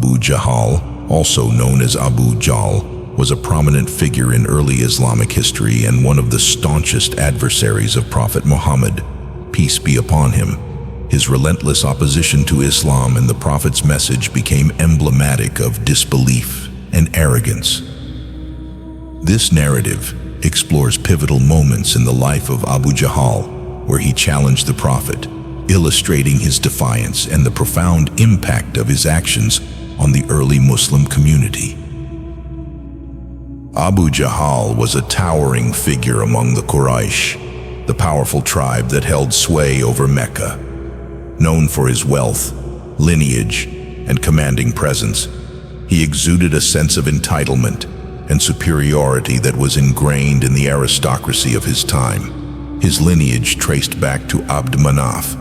Abu Jahal, also known as Abu Jahl, was a prominent figure in early Islamic history and one of the staunchest adversaries of Prophet Muhammad, peace be upon him. His relentless opposition to Islam and the Prophet's message became emblematic of disbelief and arrogance. This narrative explores pivotal moments in the life of Abu Jahal, where he challenged the Prophet, illustrating his defiance and the profound impact of his actions on the early Muslim community. Abu Jahal was a towering figure among the Quraysh, the powerful tribe that held sway over Mecca. Known for his wealth, lineage, and commanding presence, he exuded a sense of entitlement and superiority that was ingrained in the aristocracy of his time. His lineage traced back to Abd Manaf,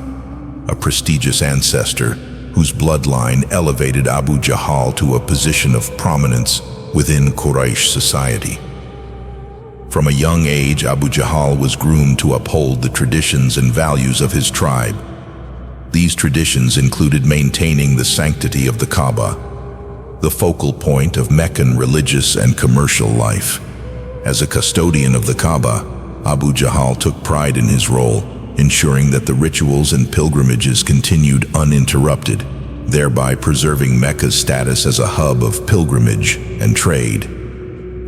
a prestigious ancestor whose bloodline elevated Abu Jahal to a position of prominence within Quraysh society. From a young age, Abu Jahal was groomed to uphold the traditions and values of his tribe. These traditions included maintaining the sanctity of the Kaaba, the focal point of Meccan religious and commercial life. As a custodian of the Kaaba, Abu Jahal took pride in his role, ensuring that the rituals and pilgrimages continued uninterrupted, thereby preserving Mecca's status as a hub of pilgrimage and trade.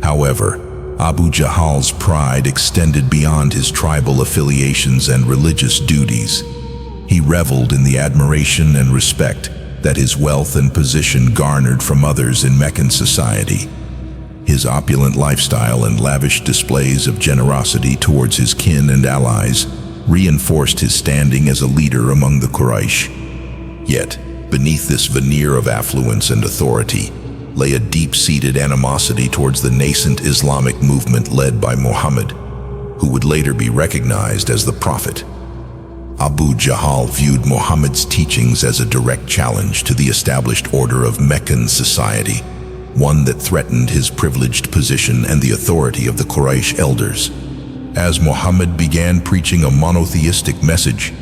However, Abu Jahal's pride extended beyond his tribal affiliations and religious duties. He reveled in the admiration and respect that his wealth and position garnered from others in Meccan society. His opulent lifestyle and lavish displays of generosity towards his kin and allies reinforced his standing as a leader among the Quraysh. Yet, beneath this veneer of affluence and authority lay a deep-seated animosity towards the nascent Islamic movement led by Muhammad, who would later be recognized as the Prophet. Abu Jahal viewed Muhammad's teachings as a direct challenge to the established order of Meccan society, one that threatened his privileged position and the authority of the Quraysh elders. As Muhammad began preaching a monotheistic message,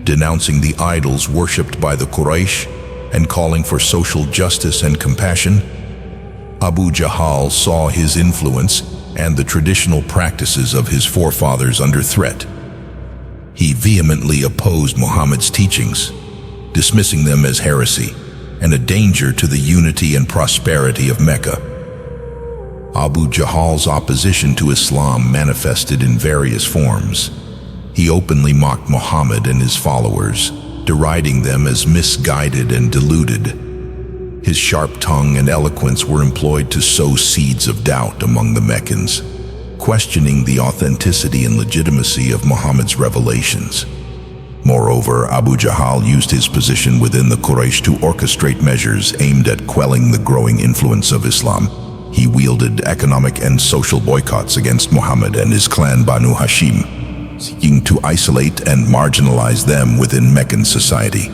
denouncing the idols worshipped by the Quraysh and calling for social justice and compassion, Abu Jahal saw his influence and the traditional practices of his forefathers under threat. He vehemently opposed Muhammad's teachings, dismissing them as heresy and a danger to the unity and prosperity of Mecca. Abu Jahal's opposition to Islam manifested in various forms. He openly mocked Muhammad and his followers, deriding them as misguided and deluded. His sharp tongue and eloquence were employed to sow seeds of doubt among the Meccans, questioning the authenticity and legitimacy of Muhammad's revelations. Moreover, Abu Jahal used his position within the Quraysh to orchestrate measures aimed at quelling the growing influence of Islam. He wielded economic and social boycotts against Muhammad and his clan Banu Hashim, seeking to isolate and marginalize them within Meccan society.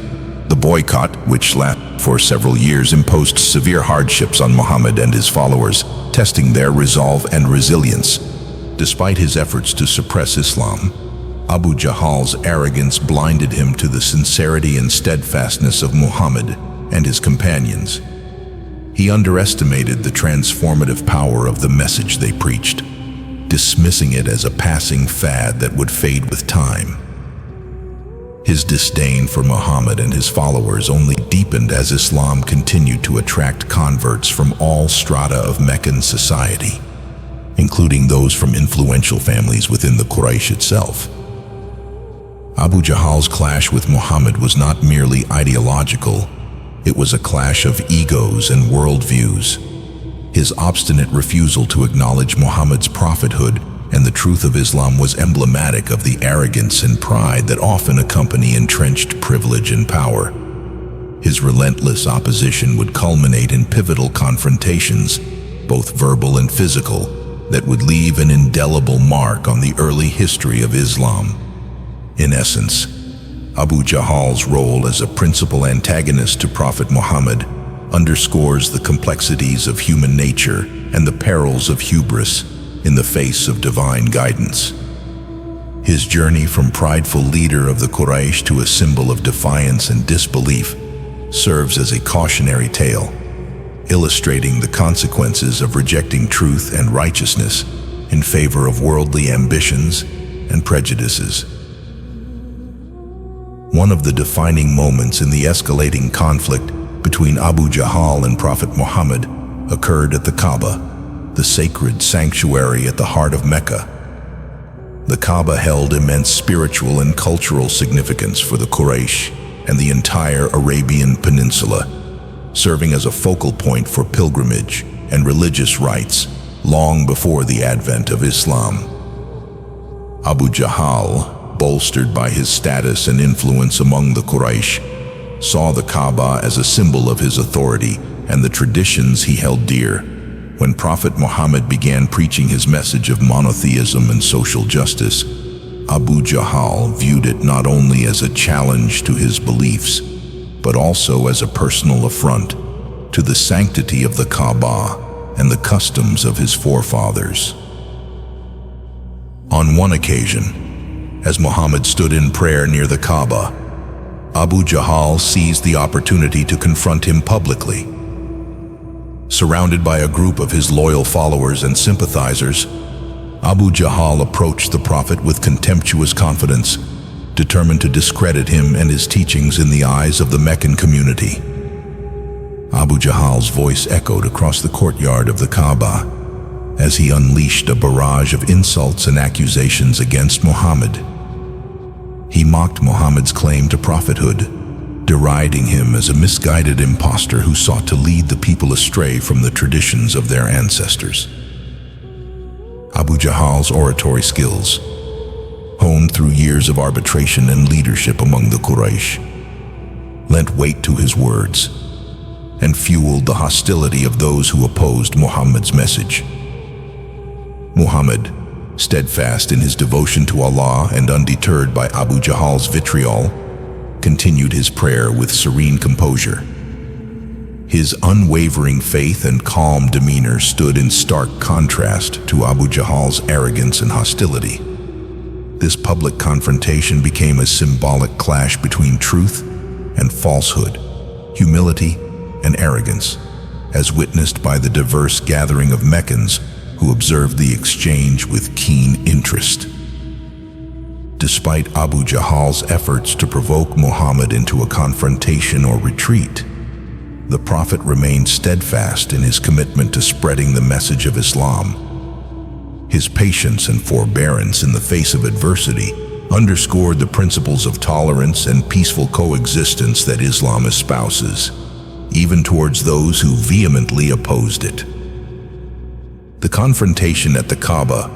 The boycott, which lasted for several years, imposed severe hardships on Muhammad and his followers, testing their resolve and resilience. Despite his efforts to suppress Islam, Abu Jahal's arrogance blinded him to the sincerity and steadfastness of Muhammad and his companions. He underestimated the transformative power of the message they preached, dismissing it as a passing fad that would fade with time. His disdain for Muhammad and his followers only deepened as Islam continued to attract converts from all strata of Meccan society, including those from influential families within the Quraysh itself. Abu Jahal's clash with Muhammad was not merely ideological, it was a clash of egos and worldviews. His obstinate refusal to acknowledge Muhammad's prophethood and the truth of Islam was emblematic of the arrogance and pride that often accompany entrenched privilege and power. His relentless opposition would culminate in pivotal confrontations, both verbal and physical, that would leave an indelible mark on the early history of Islam. In essence, Abu Jahal's role as a principal antagonist to Prophet Muhammad underscores the complexities of human nature and the perils of hubris in the face of divine guidance. His journey from prideful leader of the Quraysh to a symbol of defiance and disbelief serves as a cautionary tale, illustrating the consequences of rejecting truth and righteousness in favor of worldly ambitions and prejudices. One of the defining moments in the escalating conflict between Abu Jahal and Prophet Muhammad occurred at the Kaaba, the sacred sanctuary at the heart of Mecca. The Kaaba held immense spiritual and cultural significance for the Quraysh and the entire Arabian Peninsula, serving as a focal point for pilgrimage and religious rites long before the advent of Islam. Abu Jahal, bolstered by his status and influence among the Quraysh, saw the Kaaba as a symbol of his authority and the traditions he held dear. When Prophet Muhammad began preaching his message of monotheism and social justice, Abu Jahal viewed it not only as a challenge to his beliefs, but also as a personal affront to the sanctity of the Kaaba and the customs of his forefathers. On one occasion, as Muhammad stood in prayer near the Kaaba, Abu Jahal seized the opportunity to confront him publicly. Surrounded by a group of his loyal followers and sympathizers, Abu Jahal approached the Prophet with contemptuous confidence, determined to discredit him and his teachings in the eyes of the Meccan community. Abu Jahal's voice echoed across the courtyard of the Kaaba as he unleashed a barrage of insults and accusations against Muhammad. He mocked Muhammad's claim to prophethood, deriding him as a misguided impostor who sought to lead the people astray from the traditions of their ancestors. Abu Jahal's oratory skills, honed through years of arbitration and leadership among the Quraysh, lent weight to his words and fueled the hostility of those who opposed Muhammad's message. Muhammad, steadfast in his devotion to Allah and undeterred by Abu Jahal's vitriol, continued his prayer with serene composure. His unwavering faith and calm demeanor stood in stark contrast to Abu Jahal's arrogance and hostility. This public confrontation became a symbolic clash between truth and falsehood, humility and arrogance, as witnessed by the diverse gathering of Meccans who observed the exchange with keen interest. Despite Abu Jahal's efforts to provoke Muhammad into a confrontation or retreat, the Prophet remained steadfast in his commitment to spreading the message of Islam. His patience and forbearance in the face of adversity underscored the principles of tolerance and peaceful coexistence that Islam espouses, even towards those who vehemently opposed it. The confrontation at the Kaaba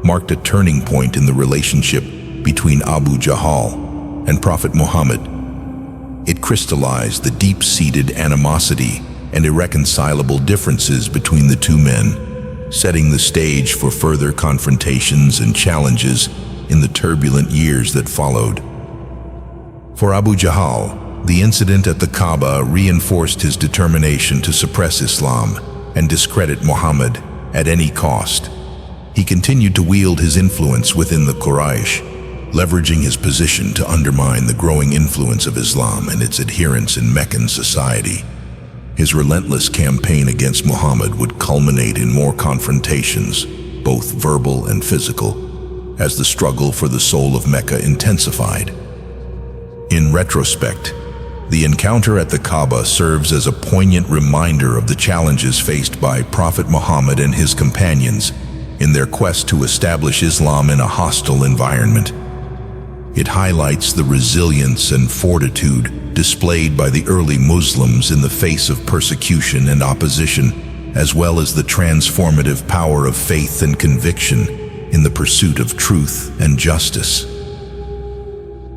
marked a turning point in the relationship between Abu Jahal and Prophet Muhammad. It crystallized the deep-seated animosity and irreconcilable differences between the two men, setting the stage for further confrontations and challenges in the turbulent years that followed. For Abu Jahal, the incident at the Kaaba reinforced his determination to suppress Islam and discredit Muhammad at any cost. He continued to wield his influence within the Quraysh, leveraging his position to undermine the growing influence of Islam and its adherents in Meccan society. His relentless campaign against Muhammad would culminate in more confrontations, both verbal and physical, as the struggle for the soul of Mecca intensified. In retrospect, the encounter at the Kaaba serves as a poignant reminder of the challenges faced by Prophet Muhammad and his companions in their quest to establish Islam in a hostile environment. It highlights the resilience and fortitude displayed by the early Muslims in the face of persecution and opposition, as well as the transformative power of faith and conviction in the pursuit of truth and justice.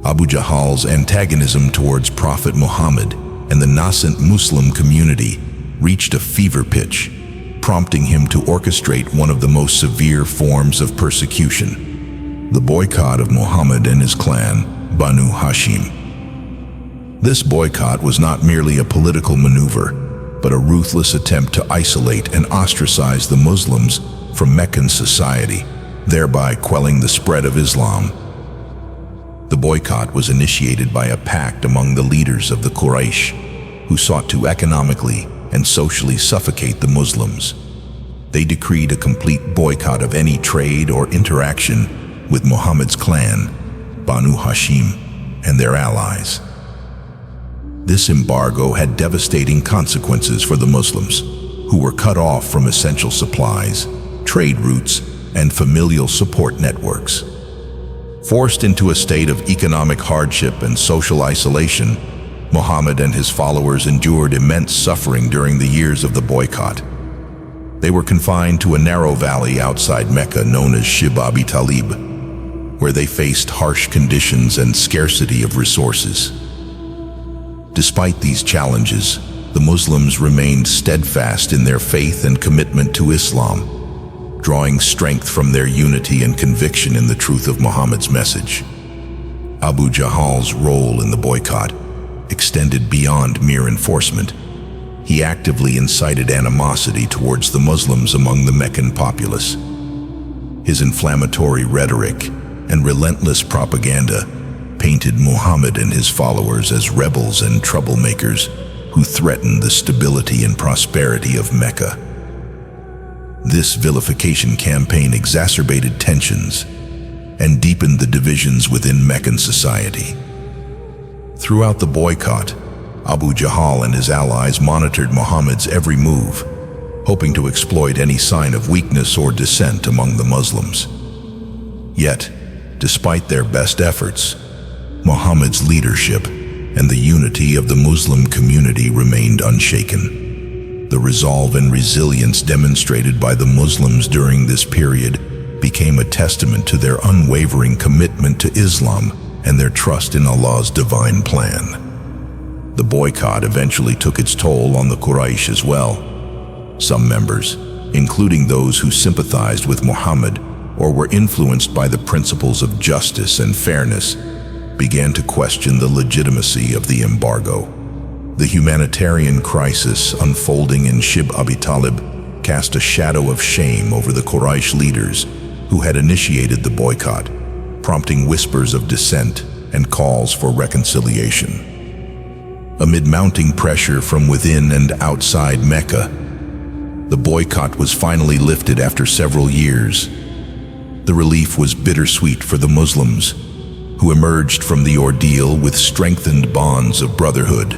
Abu Jahal's antagonism towards Prophet Muhammad and the nascent Muslim community reached a fever pitch, prompting him to orchestrate one of the most severe forms of persecution: the boycott of Muhammad and his clan, Banu Hashim. This boycott was not merely a political maneuver, but a ruthless attempt to isolate and ostracize the Muslims from Meccan society, thereby quelling the spread of Islam. The boycott was initiated by a pact among the leaders of the Quraysh, who sought to economically and socially suffocate the Muslims. They decreed a complete boycott of any trade or interaction with Muhammad's clan, Banu Hashim, and their allies. This embargo had devastating consequences for the Muslims, who were cut off from essential supplies, trade routes, and familial support networks. Forced into a state of economic hardship and social isolation, Muhammad and his followers endured immense suffering during the years of the boycott. They were confined to a narrow valley outside Mecca known as Shib Abi Talib, where they faced harsh conditions and scarcity of resources. Despite these challenges, the Muslims remained steadfast in their faith and commitment to Islam, drawing strength from their unity and conviction in the truth of Muhammad's message. Abu Jahal's role in the boycott extended beyond mere enforcement. He actively incited animosity towards the Muslims among the Meccan populace. His inflammatory rhetoric and relentless propaganda painted Muhammad and his followers as rebels and troublemakers who threatened the stability and prosperity of Mecca. This vilification campaign exacerbated tensions and deepened the divisions within Meccan society. Throughout the boycott, Abu Jahal and his allies monitored Muhammad's every move, hoping to exploit any sign of weakness or dissent among the Muslims. Yet, despite their best efforts, Muhammad's leadership and the unity of the Muslim community remained unshaken. The resolve and resilience demonstrated by the Muslims during this period became a testament to their unwavering commitment to Islam and their trust in Allah's divine plan. The boycott eventually took its toll on the Quraysh as well. Some members, including those who sympathized with Muhammad or were influenced by the principles of justice and fairness, began to question the legitimacy of the embargo. The humanitarian crisis unfolding in Shib Abi Talib cast a shadow of shame over the Quraysh leaders who had initiated the boycott, prompting whispers of dissent and calls for reconciliation. Amid mounting pressure from within and outside Mecca, the boycott was finally lifted after several years. The relief was bittersweet for the Muslims, who emerged from the ordeal with strengthened bonds of brotherhood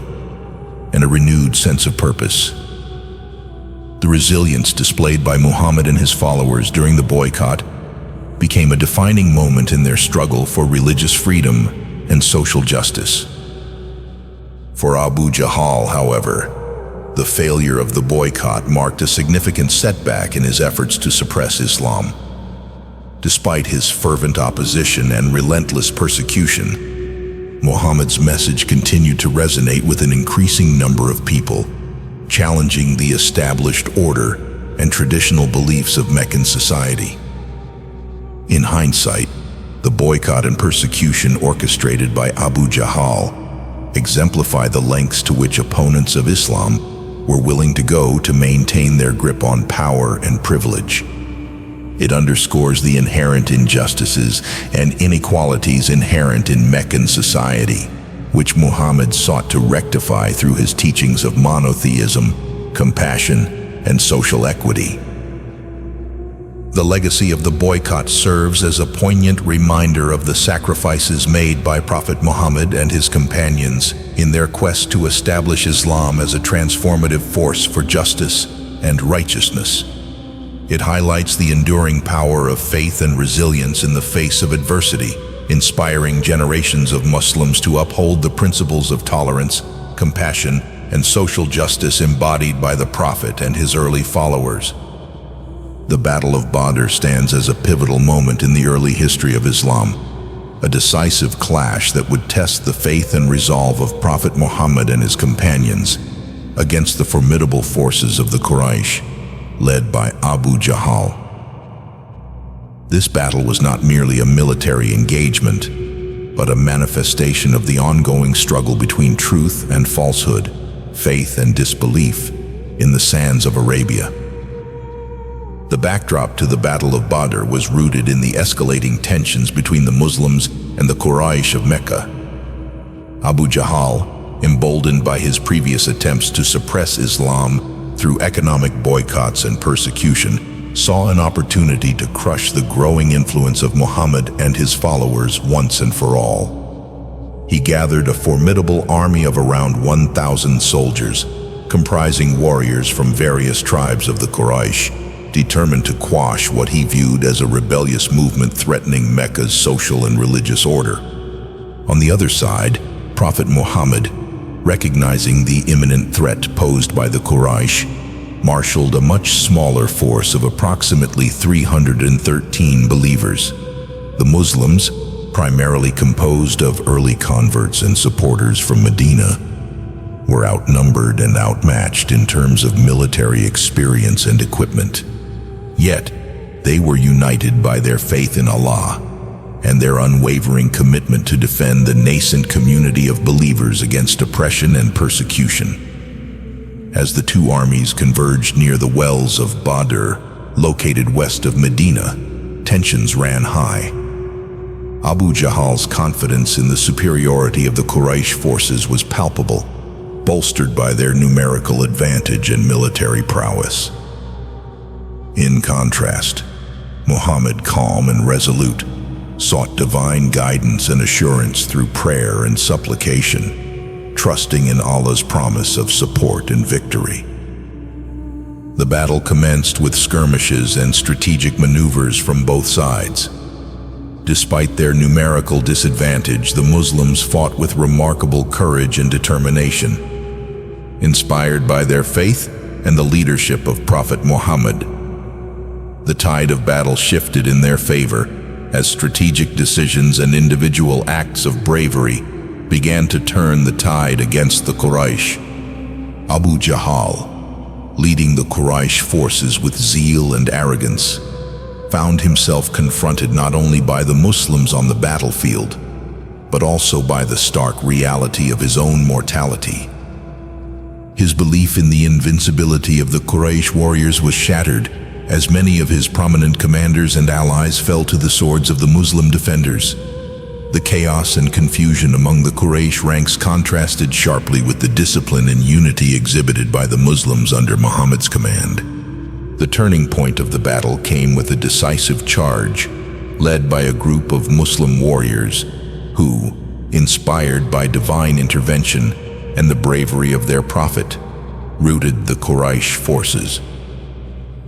and a renewed sense of purpose. The resilience displayed by Muhammad and his followers during the boycott became a defining moment in their struggle for religious freedom and social justice. For Abu Jahal, however, the failure of the boycott marked a significant setback in his efforts to suppress Islam. Despite his fervent opposition and relentless persecution, Muhammad's message continued to resonate with an increasing number of people, challenging the established order and traditional beliefs of Meccan society. In hindsight, the boycott and persecution orchestrated by Abu Jahal exemplify the lengths to which opponents of Islam were willing to go to maintain their grip on power and privilege. It underscores the inherent injustices and inequalities inherent in Meccan society, which Muhammad sought to rectify through his teachings of monotheism, compassion, and social equity. The legacy of the boycott serves as a poignant reminder of the sacrifices made by Prophet Muhammad and his companions in their quest to establish Islam as a transformative force for justice and righteousness. It highlights the enduring power of faith and resilience in the face of adversity, inspiring generations of Muslims to uphold the principles of tolerance, compassion, and social justice embodied by the Prophet and his early followers. The Battle of Badr stands as a pivotal moment in the early history of Islam, a decisive clash that would test the faith and resolve of Prophet Muhammad and his companions against the formidable forces of the Quraysh, led by Abu Jahal. This battle was not merely a military engagement, but a manifestation of the ongoing struggle between truth and falsehood, faith and disbelief in the sands of Arabia. The backdrop to the Battle of Badr was rooted in the escalating tensions between the Muslims and the Quraysh of Mecca. Abu Jahal, emboldened by his previous attempts to suppress Islam through economic boycotts and persecution, saw an opportunity to crush the growing influence of Muhammad and his followers once and for all. He gathered a formidable army of around 1,000 soldiers, comprising warriors from various tribes of the Quraysh, determined to quash what he viewed as a rebellious movement threatening Mecca's social and religious order. On the other side, Prophet Muhammad, recognizing the imminent threat posed by the Quraysh, marshaled a much smaller force of approximately 313 believers. The Muslims, primarily composed of early converts and supporters from Medina, were outnumbered and outmatched in terms of military experience and equipment. Yet, they were united by their faith in Allah and their unwavering commitment to defend the nascent community of believers against oppression and persecution. As the two armies converged near the wells of Badr, located west of Medina, tensions ran high. Abu Jahal's confidence in the superiority of the Quraysh forces was palpable, bolstered by their numerical advantage and military prowess. In contrast, Muhammad, calm and resolute, sought divine guidance and assurance through prayer and supplication, trusting in Allah's promise of support and victory. The battle commenced with skirmishes and strategic maneuvers from both sides. Despite their numerical disadvantage, the Muslims fought with remarkable courage and determination. Inspired by their faith and the leadership of Prophet Muhammad, the tide of battle shifted in their favor as strategic decisions and individual acts of bravery began to turn the tide against the Quraysh. Abu Jahal, leading the Quraysh forces with zeal and arrogance, found himself confronted not only by the Muslims on the battlefield, but also by the stark reality of his own mortality. His belief in the invincibility of the Quraysh warriors was shattered as many of his prominent commanders and allies fell to the swords of the Muslim defenders. The chaos and confusion among the Quraysh ranks contrasted sharply with the discipline and unity exhibited by the Muslims under Muhammad's command. The turning point of the battle came with a decisive charge, led by a group of Muslim warriors who, inspired by divine intervention and the bravery of their prophet, routed the Quraysh forces.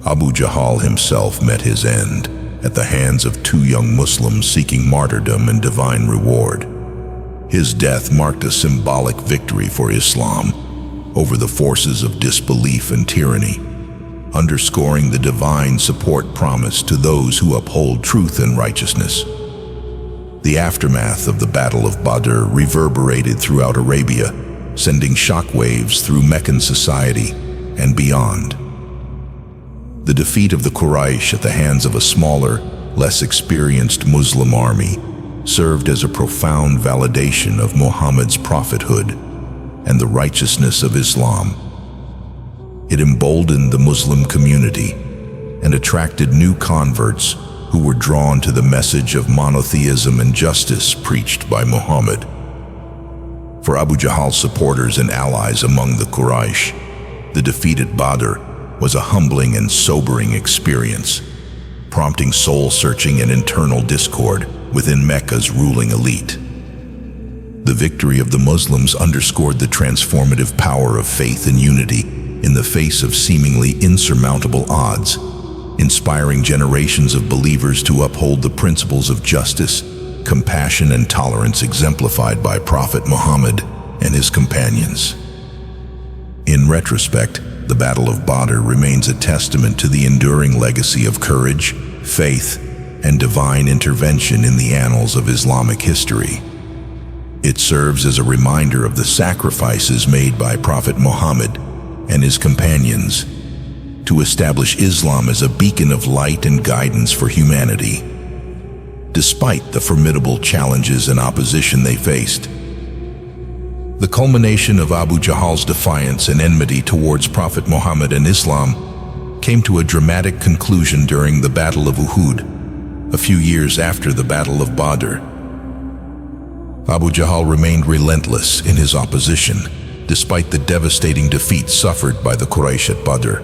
Abu Jahal himself met his end at the hands of two young Muslims seeking martyrdom and divine reward. His death marked a symbolic victory for Islam over the forces of disbelief and tyranny, underscoring the divine support promised to those who uphold truth and righteousness. The aftermath of the Battle of Badr reverberated throughout Arabia, sending shockwaves through Meccan society and beyond. The defeat of the Quraysh at the hands of a smaller, less experienced Muslim army served as a profound validation of Muhammad's prophethood and the righteousness of Islam. It emboldened the Muslim community and attracted new converts who were drawn to the message of monotheism and justice preached by Muhammad. For Abu Jahal's supporters and allies among the Quraysh, the defeat at Badr was a humbling and sobering experience, prompting soul-searching and internal discord within Mecca's ruling elite. The victory of the Muslims underscored the transformative power of faith and unity in the face of seemingly insurmountable odds, inspiring generations of believers to uphold the principles of justice, compassion, and tolerance exemplified by Prophet Muhammad and his companions. In retrospect, the Battle of Badr remains a testament to the enduring legacy of courage, faith, and divine intervention in the annals of Islamic history. It serves as a reminder of the sacrifices made by Prophet Muhammad and his companions to establish Islam as a beacon of light and guidance for humanity. Despite the formidable challenges and opposition they faced, the culmination of Abu Jahal's defiance and enmity towards Prophet Muhammad and Islam came to a dramatic conclusion during the Battle of Uhud, a few years after the Battle of Badr. Abu Jahal remained relentless in his opposition, despite the devastating defeat suffered by the Quraysh at Badr.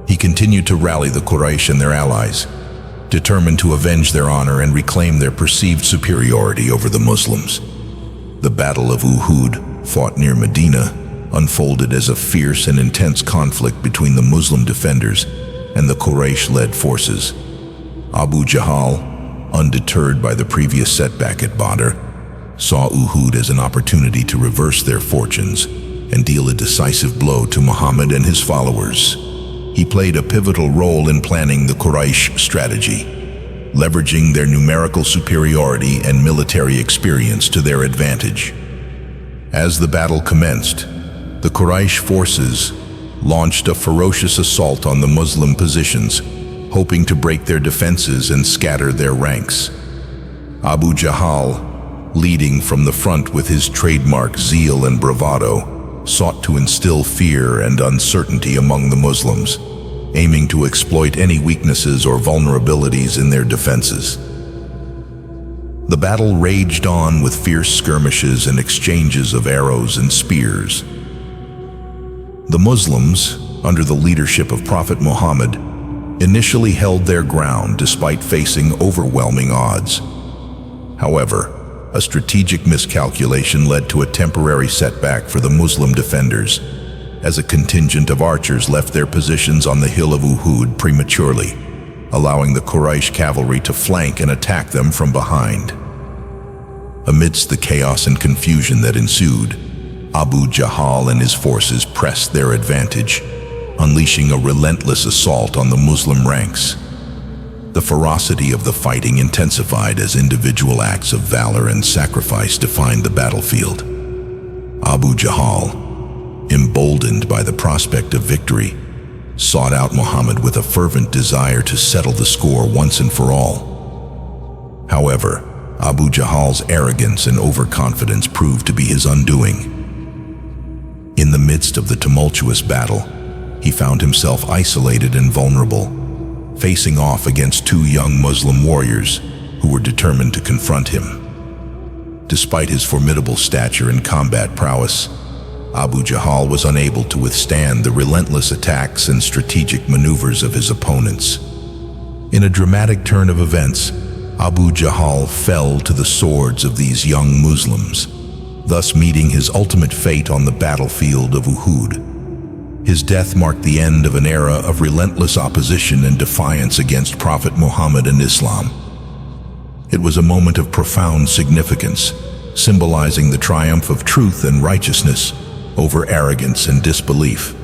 He continued to rally the Quraysh and their allies, determined to avenge their honor and reclaim their perceived superiority over the Muslims. The Battle of Uhud, fought near Medina, unfolded as a fierce and intense conflict between the Muslim defenders and the Quraysh-led forces. Abu Jahal, undeterred by the previous setback at Badr, saw Uhud as an opportunity to reverse their fortunes and deal a decisive blow to Muhammad and his followers. He played a pivotal role in planning the Quraysh strategy, leveraging their numerical superiority and military experience to their advantage. As the battle commenced, the Quraysh forces launched a ferocious assault on the Muslim positions, hoping to break their defenses and scatter their ranks. Abu Jahal, leading from the front with his trademark zeal and bravado, sought to instill fear and uncertainty among the Muslims, aiming to exploit any weaknesses or vulnerabilities in their defenses. The battle raged on with fierce skirmishes and exchanges of arrows and spears. The Muslims, under the leadership of Prophet Muhammad, initially held their ground despite facing overwhelming odds. However, a strategic miscalculation led to a temporary setback for the Muslim defenders, as a contingent of archers left their positions on the hill of Uhud prematurely, allowing the Quraysh cavalry to flank and attack them from behind. Amidst the chaos and confusion that ensued, Abu Jahal and his forces pressed their advantage, unleashing a relentless assault on the Muslim ranks. The ferocity of the fighting intensified as individual acts of valor and sacrifice defined the battlefield. Abu Jahal, emboldened by the prospect of victory, sought out Muhammad with a fervent desire to settle the score once and for all. However, Abu Jahal's arrogance and overconfidence proved to be his undoing. In the midst of the tumultuous battle, he found himself isolated and vulnerable, facing off against two young Muslim warriors who were determined to confront him. Despite his formidable stature and combat prowess, Abu Jahal was unable to withstand the relentless attacks and strategic maneuvers of his opponents. In a dramatic turn of events, Abu Jahal fell to the swords of these young Muslims, thus meeting his ultimate fate on the battlefield of Uhud. His death marked the end of an era of relentless opposition and defiance against Prophet Muhammad and Islam. It was a moment of profound significance, symbolizing the triumph of truth and righteousness over arrogance and disbelief.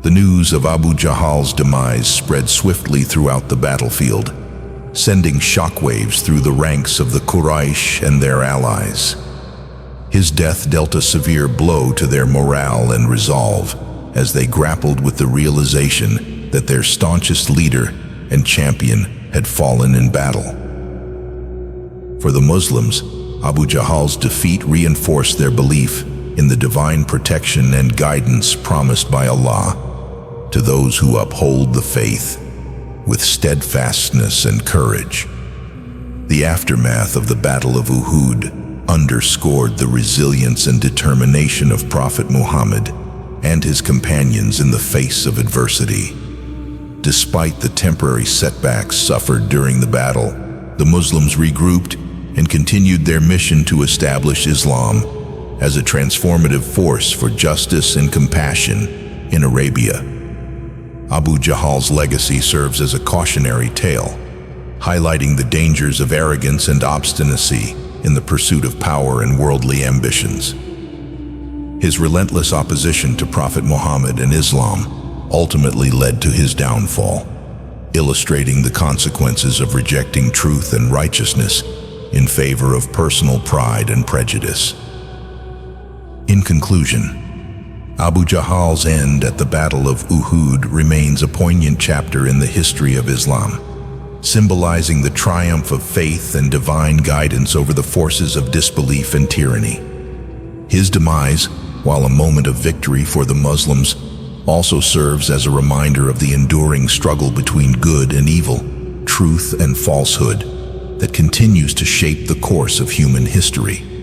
The news of Abu Jahal's demise spread swiftly throughout the battlefield, sending shockwaves through the ranks of the Quraysh and their allies. His death dealt a severe blow to their morale and resolve as they grappled with the realization that their staunchest leader and champion had fallen in battle. For the Muslims, Abu Jahal's defeat reinforced their belief in the divine protection and guidance promised by Allah to those who uphold the faith with steadfastness and courage. The aftermath of the Battle of Uhud underscored the resilience and determination of Prophet Muhammad and his companions in the face of adversity. Despite the temporary setbacks suffered during the battle, the Muslims regrouped and continued their mission to establish Islam as a transformative force for justice and compassion in Arabia. Abu Jahal's legacy serves as a cautionary tale, highlighting the dangers of arrogance and obstinacy in the pursuit of power and worldly ambitions. His relentless opposition to Prophet Muhammad and Islam ultimately led to his downfall, illustrating the consequences of rejecting truth and righteousness in favor of personal pride and prejudice. In conclusion, Abu Jahal's end at the Battle of Uhud remains a poignant chapter in the history of Islam, symbolizing the triumph of faith and divine guidance over the forces of disbelief and tyranny. His demise, while a moment of victory for the Muslims, also serves as a reminder of the enduring struggle between good and evil, truth and falsehood, that continues to shape the course of human history.